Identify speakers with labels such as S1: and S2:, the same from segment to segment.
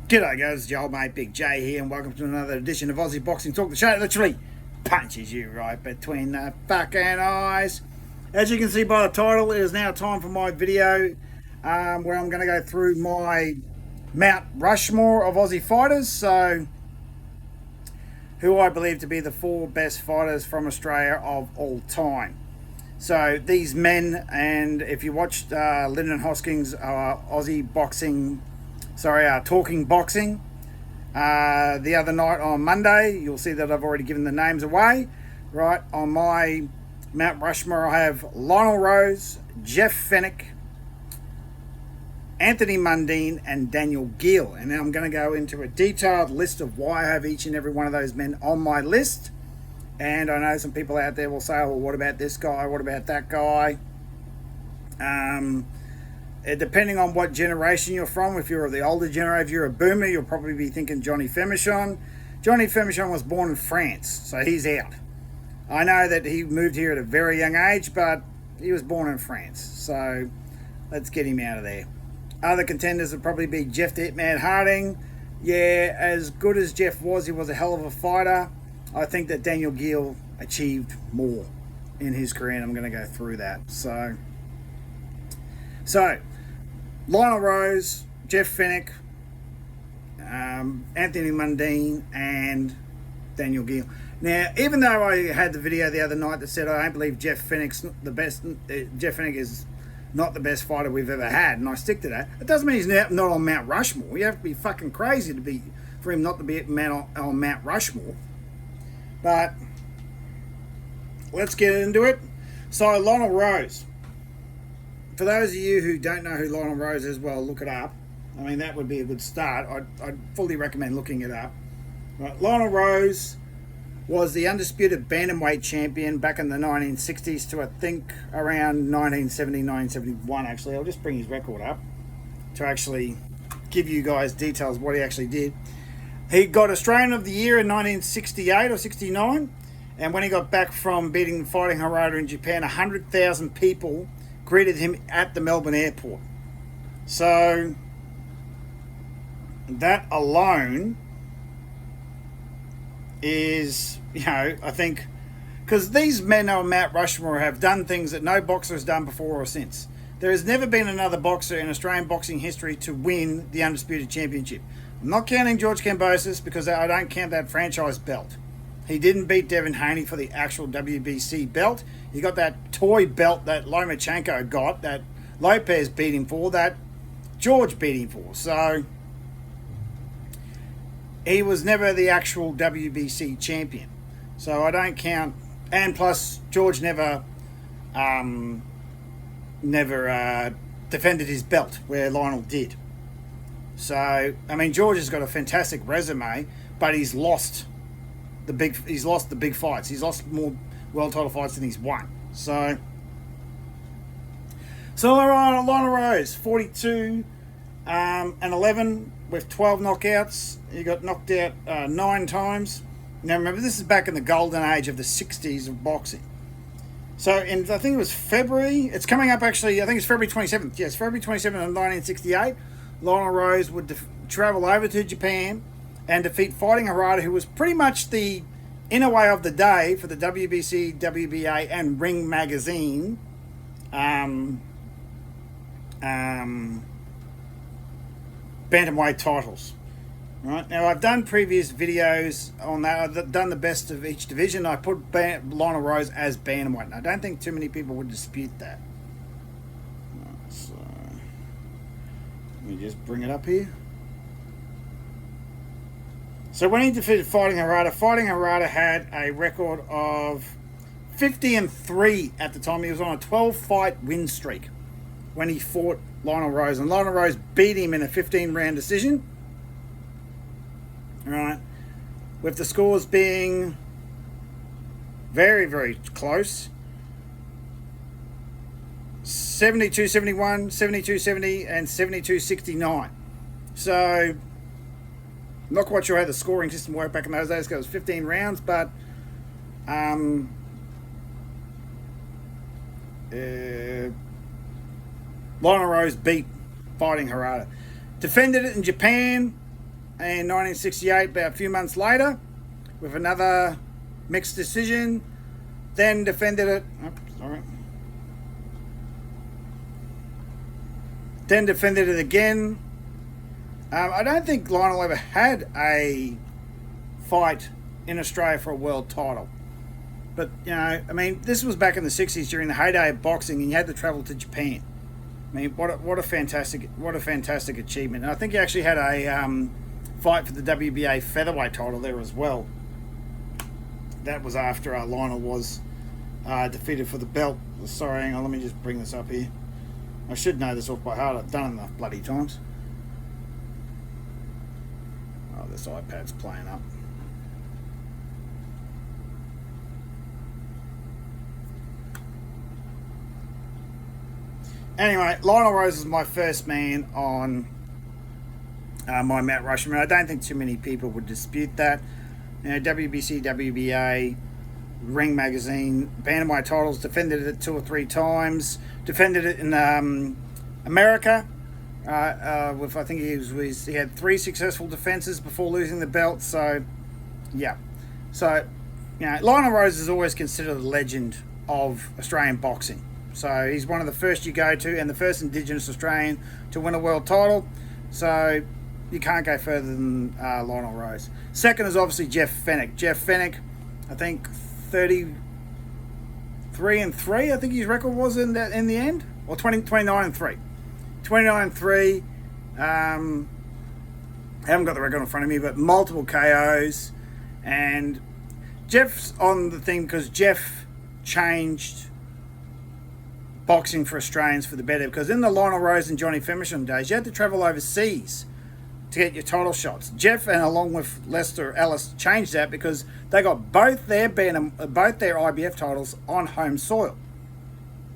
S1: G'day guys, it's your old mate Big J here, and welcome to another edition of Aussie Boxing Talk, the show that literally punches you right between the fucking eyes. As you can see by the title, it is now time for my video where I'm going to go through my Mount Rushmore of Aussie fighters, so who I believe to be the 4 best fighters from Australia of all time. So these men, and if you watched Lyndon Hoskins' Aussie boxing, Talking Boxing the other night on Monday, you'll see that I've already given the names away. Right, on my Mount Rushmore I have Lionel Rose, Jeff Fenech, Anthony Mundine and Daniel Geale. And now I'm going to go into a detailed list of why I have each and every one of those men on my list. And I know some people out there will say, well, what about this guy? What about that guy? Depending on what generation you're from, if you're the older generation, if you're a boomer, you'll probably be thinking Johnny Fenech. Johnny Fenech was born in France, so he's out. I know that he moved here at a very young age, but he was born in France, so let's get him out of there. Other contenders would probably be Jeff the Hitman Harding. Yeah, as good as Jeff was, he was a hell of a fighter. I think that Daniel Geale achieved more in his career, and I'm going to go through that. So Lionel Rose, Jeff Fenech, Anthony Mundine, and Daniel Geale. Now, even though I had the video the other night that said I don't believe Jeff Fenech is not the best fighter we've ever had, and I stick to that, it doesn't mean he's not on Mount Rushmore. You have to be fucking crazy for him not to be on Mount Rushmore. But let's get into it. So Lionel Rose. For those of you who don't know who Lionel Rose is, well, look it up. I mean, that would be a good start. I'd fully recommend looking it up. Right. Lionel Rose was the undisputed bantamweight champion back in the 1960s to, I think, around 1970, 1971, actually. I'll just bring his record up to actually give you guys details of what he actually did. He got Australian of the Year in 1968 or 69, and when he got back from beating Fighting Harada in Japan, 100,000 people greeted him at the Melbourne airport. So that alone is, I think, because these men on Mount Rushmore have done things that no boxer has done before or since. There has never been another boxer in Australian boxing history to win the Undisputed Championship. I'm not counting George Kambosos because I don't count that franchise belt. He didn't beat Devin Haney for the actual WBC belt. He got that toy belt that Lomachenko got, that Lopez beat him for, that George beat him for. So he was never the actual WBC champion. So I don't count. And plus, George never defended his belt where Lionel did. So, I mean, George has got a fantastic resume, but he's lost the big fights. He's lost more world title fights than he's won. So Lionel Rose, 42 and 11 with 12 knockouts. He got knocked out 9 times. Now remember, this is back in the golden age of the 60s of boxing. So I think it was February. It's coming up actually. I think it's February 27th. Yes, February 27th of 1968. Lionel Rose would travel over to Japan and defeat Fighting Harada, who was pretty much the Inoue of the day for the WBC, WBA, and Ring Magazine bantamweight titles. Right, now I've done previous videos on that. I've done the best of each division. I put Lionel Rose as bantamweight, and I don't think too many people would dispute that. Right, so let me just bring it up here. So when he defeated Fighting Harada had a record of 50-3 at the time. He was on a 12-fight win streak when he fought Lionel Rose, and Lionel Rose beat him in a 15-round decision. All right, with the scores being very, very close. 72-71, 72-70, and 72-69. So, I'm not quite sure how the scoring system worked back in those days because it was 15 rounds, but Lionel Rose beat Fighting Harada. Defended it in Japan, in 1968, about a few months later, with another mixed decision. Then defended it. Then defended it again. I don't think Lionel ever had a fight in Australia for a world title. But, you know, I mean, this was back in the 60s during the heyday of boxing, and you had to travel to Japan. I mean, what a fantastic achievement. And I think he actually had a fight for the WBA featherweight title there as well. That was after Lionel was defeated for the belt. Sorry, hang on, let me just bring this up here. I should know this off by heart. I've done it enough bloody times. Oh, this iPad's playing up. Anyway, Lionel Rose is my first man on my Mount Rushmore. I don't think too many people would dispute that. You know, WBC, WBA, Ring Magazine, bantamweight titles, defended it 2 or 3 times, defended it in America. With I think he had 3 successful defenses before losing the belt. So, yeah. So, you know, Lionel Rose is always considered a legend of Australian boxing. So he's one of the first you go to, and the first Indigenous Australian to win a world title. So you can't go further than Lionel Rose. Second is obviously Jeff Fenech. Jeff Fenech, I think 33-3. I think his record was in the end, or 29-3. 29-3. I haven't got the record in front of me, but multiple KOs. And Jeff's on the thing because Jeff changed boxing for Australians for the better, because in the Lionel Rose and Johnny Femersham days, you had to travel overseas to get your title shots. Jeff, and along with Lester Ellis, changed that because they got both their IBF titles on home soil.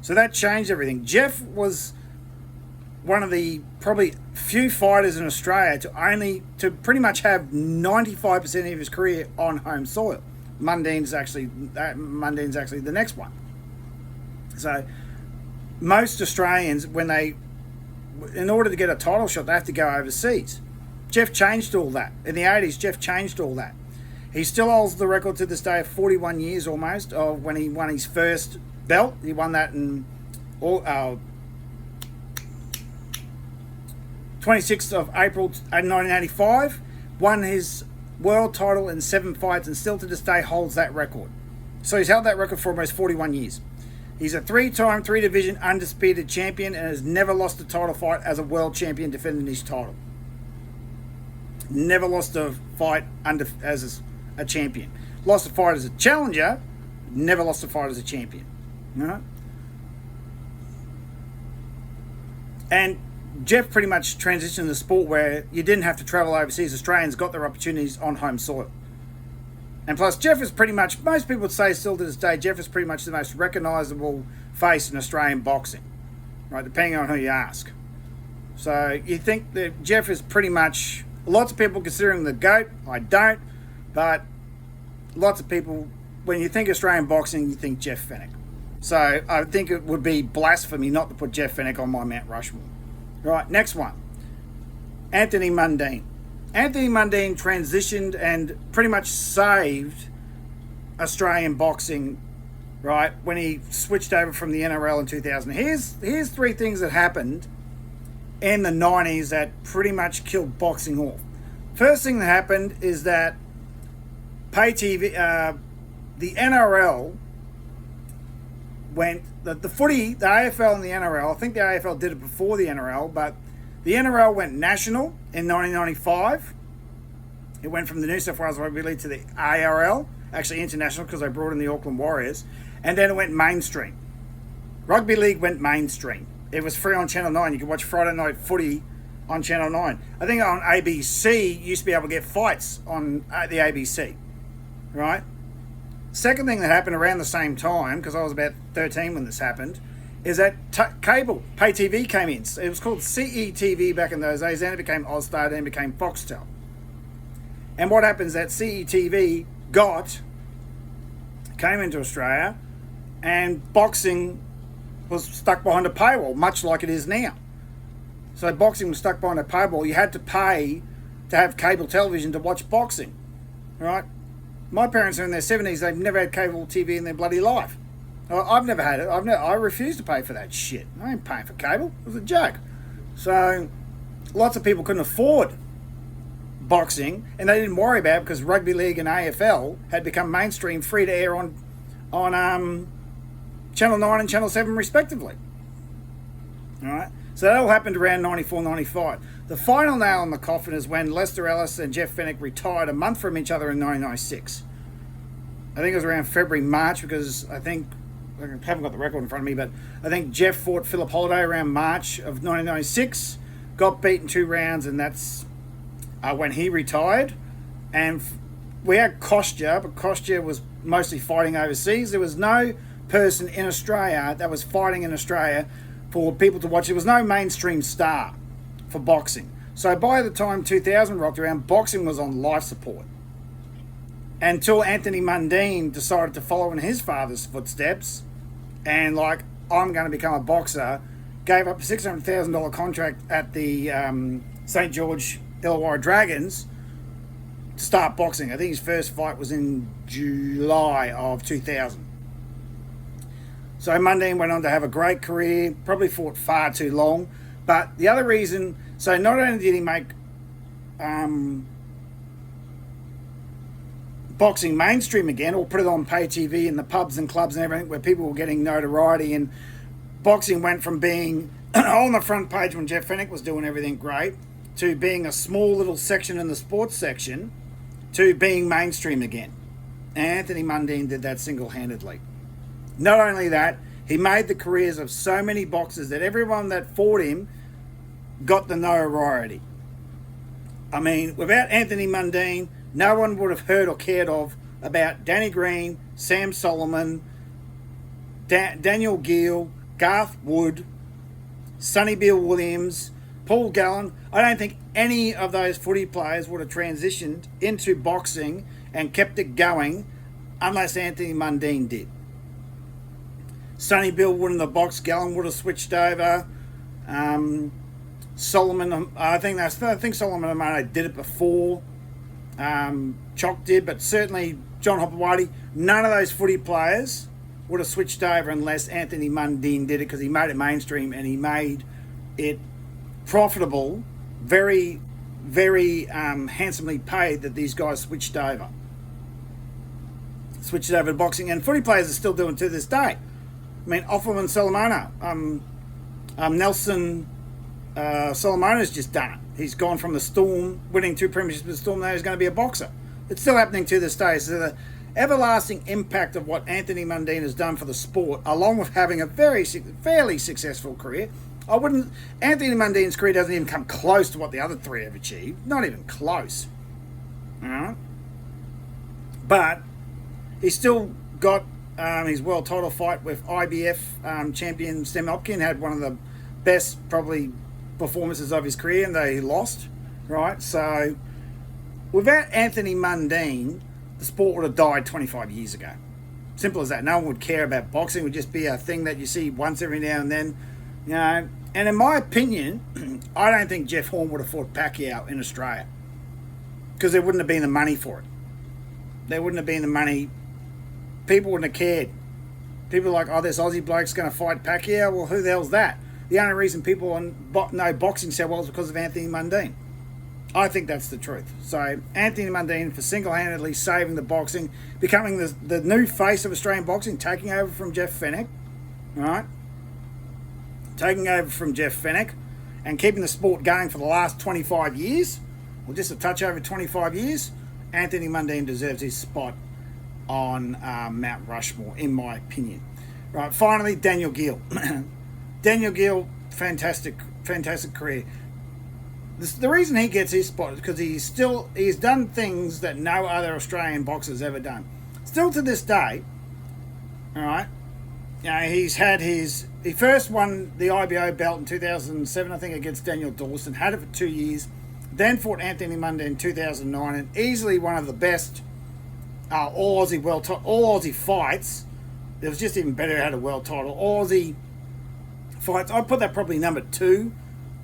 S1: So that changed everything. Jeff was one of the probably few fighters in Australia to pretty much have 95% of his career on home soil. Mundine's actually the next one. So most Australians, in order to get a title shot, they have to go overseas. Jeff changed all that. In the 80s, Jeff changed all that. He still holds the record to this day of 41 years almost of when he won his first belt. He won that in 26th of April 1985. Won his world title in 7 fights, and still to this day holds that record. So he's held that record for almost 41 years. He's a 3-time, 3-division undisputed champion and has never lost a title fight as a world champion defending his title. Never lost a fight as a champion. Lost a fight as a challenger, never lost a fight as a champion. You know? And Jeff pretty much transitioned the sport where you didn't have to travel overseas. Australians got their opportunities on home soil. And plus, Jeff is pretty much, most people would say still to this day, Jeff is pretty much the most recognisable face in Australian boxing, right, depending on who you ask. So you think that Jeff is pretty much, lots of people consider him the GOAT. I don't, but lots of people, when you think Australian boxing, you think Jeff Fenech. So I think it would be blasphemy not to put Jeff Fenech on my Mount Rushmore. Right, next one, Anthony Mundine. Anthony Mundine transitioned and pretty much saved Australian boxing, right, when he switched over from the NRL in 2000. Here's 3 things that happened in the 90s that pretty much killed boxing off. First thing that happened is that pay TV, the NRL went, the footy, the AFL and the NRL, I think the AFL did it before the NRL, but the NRL went national in 1995. It went from the New South Wales Rugby League to the ARL, actually international because they brought in the Auckland Warriors, and then it went mainstream. Rugby League went mainstream. It was free on Channel 9. You could watch Friday Night Footy on Channel 9. I think on ABC, you used to be able to get fights on the ABC, right? Second thing that happened around the same time, because I was about 13 when this happened, is that cable, pay TV came in. It was called CETV back in those days, then it became Aussie, then it became Foxtel. And what happens that CETV came into Australia, and boxing was stuck behind a paywall, much like it is now. So boxing was stuck behind a paywall. You had to pay to have cable television to watch boxing, right? My parents are in their 70s. They've never had cable TV in their bloody life. I've never had it. I refuse to pay for that shit. I ain't paying for cable. It was a joke. So lots of people couldn't afford boxing, and they didn't worry about it because rugby league and AFL had become mainstream, free to air on Channel 9 and Channel 7 respectively. All right. So that all happened around 94, 95. The final nail in the coffin is when Lester Ellis and Jeff Fenech retired a month from each other in 1996. I think it was around February, March, because I haven't got the record in front of me, but I think Jeff fought Philip Holiday around March of 1996, got beaten 2 rounds, and that's when he retired. And we had Kostya, but Kostya was mostly fighting overseas. There was no person in Australia that was fighting in Australia for people to watch. There was no mainstream star for boxing. So by the time 2000 rocked around, boxing was on life support. Until Anthony Mundine decided to follow in his father's footsteps and I'm going to become a boxer, gave up a $600,000 contract at the St. George Illawarra Dragons to start boxing. I think his first fight was in July of 2000. So Mundine went on to have a great career, probably fought far too long. But the other reason, so not only did he make boxing mainstream again, or put it on pay TV in the pubs and clubs and everything where people were getting notoriety, and boxing went from being on the front page when Jeff Fenech was doing everything great to being a small little section in the sports section to being mainstream again. Anthony Mundine did that single-handedly. Not only that, he made the careers of so many boxers that everyone that fought him got the notoriety. I mean, without Anthony Mundine, no one would have heard or cared of about Danny Green, Sam Solomon, Daniel Geale, Garth Wood, Sonny Bill Williams, Paul Gallen. I don't think any of those footy players would have transitioned into boxing and kept it going unless Anthony Mundine did. Sonny Bill wouldn't have boxed. Gallen would have switched over. Solomon, I think Solomon Amano did it before Chock did, but certainly John Hopewadi, none of those footy players would have switched over unless Anthony Mundine did it, because he made it mainstream and he made it profitable, very, very handsomely paid that these guys switched over to boxing, and footy players are still doing it to this day. I mean, Offerman Solomona, Nelson Solomona's just done it. He's gone from the Storm, winning 2 premierships with the Storm, now he's going to be a boxer. It's still happening to this day. So the everlasting impact of what Anthony Mundine has done for the sport, along with having a fairly successful career. Anthony Mundine's career doesn't even come close to what the other 3 have achieved. Not even close. All right? But he's still got his world title fight with IBF champion Stem Hopkin. Had one of the best, probably, performances of his career, and they lost, right? So without Anthony Mundine, the sport would have died 25 years ago. Simple as that. No one would care about boxing. It would just be a thing that you see once every now and then, you know. And in my opinion, I don't think Jeff Horn would have fought Pacquiao in Australia, because there wouldn't have been the money for it. There wouldn't have been the money. People wouldn't have cared. People are like, oh, this Aussie bloke's going to fight Pacquiao. Well, who the hell's that? The only reason people know boxing so well is because of Anthony Mundine. I think that's the truth. So Anthony Mundine, for single-handedly saving the boxing, becoming the new face of Australian boxing, taking over from Jeff Fenech, right? Taking over from Jeff Fenech and keeping the sport going for the last 25 years, or just a touch over 25 years. Anthony Mundine deserves his spot on Mount Rushmore, in my opinion. Right, finally, Daniel Geale. Daniel Geale, fantastic career. The reason he gets his spot is because he's done things that no other Australian boxer's ever done. Still to this day, all right, you know, he first won the IBO belt in 2007, I think, against Daniel Dawson, had it for 2 years, then fought Anthony Mundine in 2009, and easily one of the best all Aussie fights. It was just even better, had a world title. All Aussie fights, I'd put that probably number 2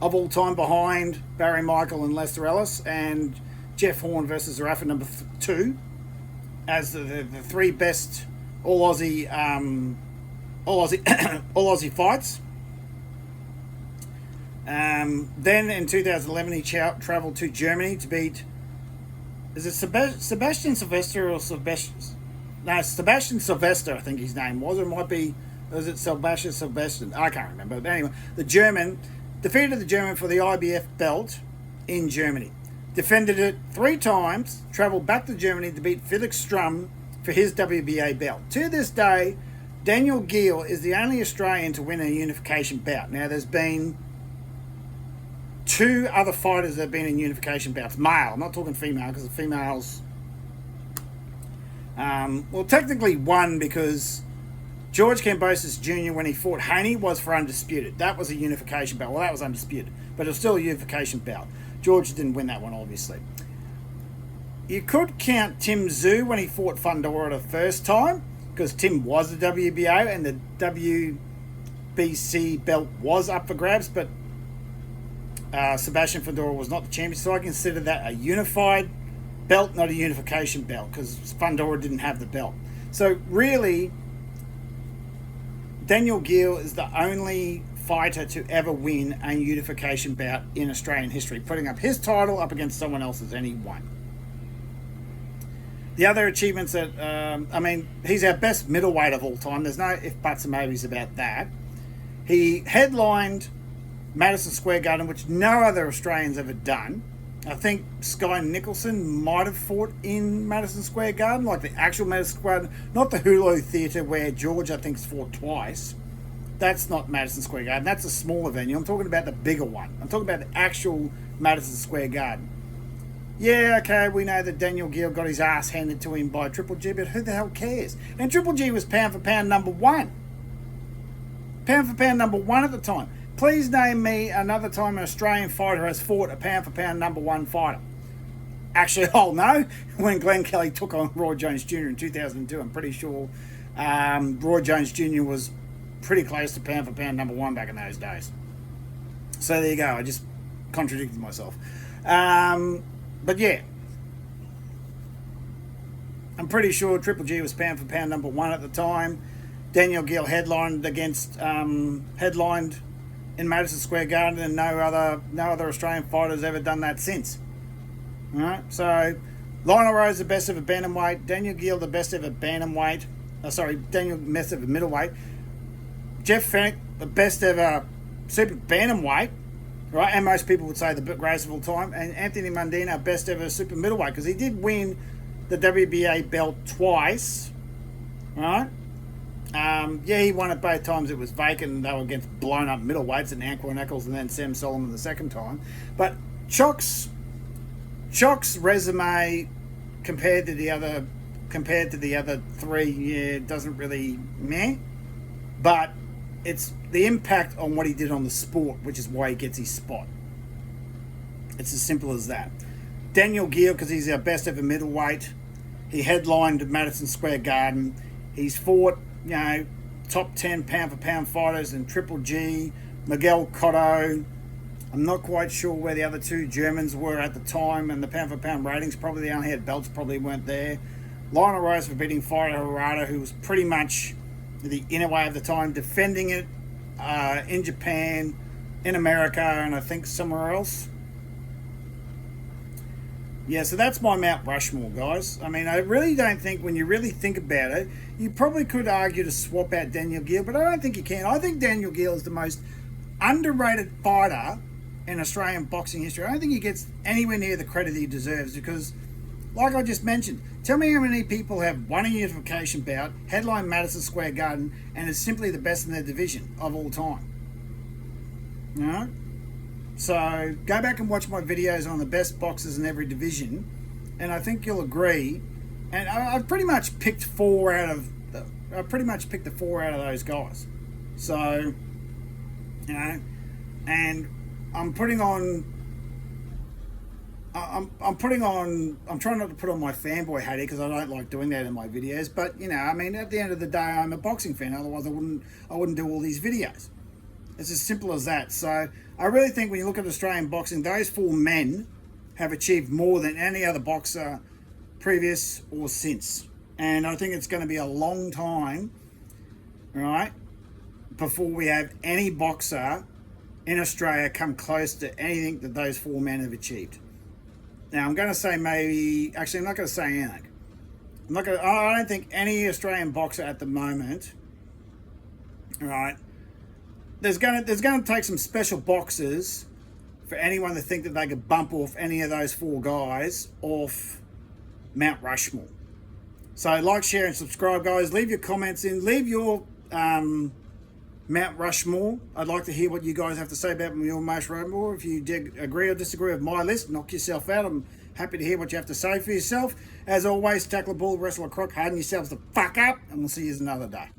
S1: of all time, behind Barry Michael and Lester Ellis, and Jeff Horn versus Rafa number 2 as the 3 best all Aussie all Aussie fights. Then in 2011 he travelled to Germany to beat, is it Sebastian Sylvester or Sebastian? No, Sebastian Sylvester, I think his name was. Or it might be, was it Sebastian? I can't remember. But anyway, the German defeated the German for the IBF belt in Germany. Defended it 3 times, travelled back to Germany to beat Felix Strum for his WBA belt. To this day, Daniel Geale is the only Australian to win a unification bout. Now, there's been 2 other fighters that have been in unification bouts. Male, I'm not talking female, because the females... well, technically 1, because George Kambosos Jr., when he fought Haney, was for undisputed. That was a unification bout. Well, that was undisputed, but it was still a unification bout. George didn't win that one, obviously. You could count Tim Tszyu when he fought Fundora the first time, because Tim was the WBO and the WBC belt was up for grabs, but Sebastian Fundora was not the champion, so I consider that a unified belt, not a unification belt, because Fundora didn't have the belt. So really, Daniel Geale is the only fighter to ever win a unification bout in Australian history, putting up his title up against someone else's, and he won. The other achievements that, I mean, he's our best middleweight of all time. There's no if, buts, and maybes about that. He headlined Madison Square Garden, which no other Australian's ever done. I think Sky Nicholson might have fought in Madison Square Garden, like the actual Madison Square Garden, not the Hulu Theatre where George, I think, has fought twice. That's not Madison Square Garden. That's a smaller venue. I'm talking about the bigger one. I'm talking about the actual Madison Square Garden. Yeah, okay, we know that Daniel Geale got his ass handed to him by Triple G, but who the hell cares? And Triple G was pound for pound number 1. Pound for pound number 1 at the time. Please name me another time an Australian fighter has fought a pound for pound number 1 fighter. Actually, oh no, when Glenn Kelly took on Roy Jones Jr. in 2002, I'm pretty sure Roy Jones Jr. was pretty close to pound for pound number 1 back in those days. So there you go, I just contradicted myself. But yeah, I'm pretty sure Triple G was pound for pound number 1 at the time. Daniel Geale headlined in Madison Square Garden, and no other Australian fighter's ever done that since. All right, so Lionel Rose the best ever bantamweight, Daniel Geale the best ever bantamweight. Daniel best ever middleweight. Jeff Fenech the best ever super bantamweight. Right, and most people would say the greatest of all time. And Anthony Mundine, our best ever super middleweight, because he did win the WBA belt twice. Right? Yeah, he won it both times. It was vacant, and they were against blown up middleweights, and Anquan Eccles and then Sam Solomon the second time. But Chock's resume compared to the other 3, yeah, doesn't really meh. But it's the impact on what he did on the sport, which is why he gets his spot. It's as simple as that. Daniel Geale, because he's our best ever middleweight. He headlined Madison Square Garden. He's fought, you know, top 10 pound for pound fighters in Triple G, Miguel Cotto. I'm not quite sure where the other 2 Germans were at the time, and the pound for pound ratings, probably they only had belts, probably weren't there. Lionel Rose for beating Fighter Harada, who was pretty much the Inoue of the time, defending it in Japan, in America, and I think somewhere else. Yeah, so that's my Mount Rushmore, guys. I mean, I really don't think, when you really think about it, you probably could argue to swap out Daniel Geale, but I don't think you can. I think Daniel Geale is the most underrated fighter in Australian boxing history. I don't think he gets anywhere near the credit he deserves, because, like I just mentioned, tell me how many people have won a unification bout, headline Madison Square Garden, and is simply the best in their division of all time. You know? So go back and watch my videos on the best boxers in every division, and I think you'll agree. And I've pretty much picked the 4 out of those guys. So, you know, and I'm trying not to put on my fanboy hat here, because I don't like doing that in my videos. But, you know, I mean, at the end of the day, I'm a boxing fan. Otherwise, I wouldn't do all these videos. It's as simple as that. So I really think when you look at Australian boxing, those 4 men have achieved more than any other boxer previous or since. And I think it's going to be a long time, right, before we have any boxer in Australia come close to anything that those 4 men have achieved. Now, I'm going to say maybe... Actually, I'm not going to say anything. I don't think any Australian boxer at the moment, right, there's going to take some special boxers for anyone to think that they could bump off any of those 4 guys off Mount Rushmore. So like, share and subscribe, guys. Leave your comments in. Leave your Mount Rushmore. I'd like to hear what you guys have to say about your Mount Rushmore. If you agree or disagree with my list, knock yourself out. I'm happy to hear what you have to say for yourself. As always, tackle a bull, wrestle a crook, harden yourselves the fuck up, and we'll see you another day.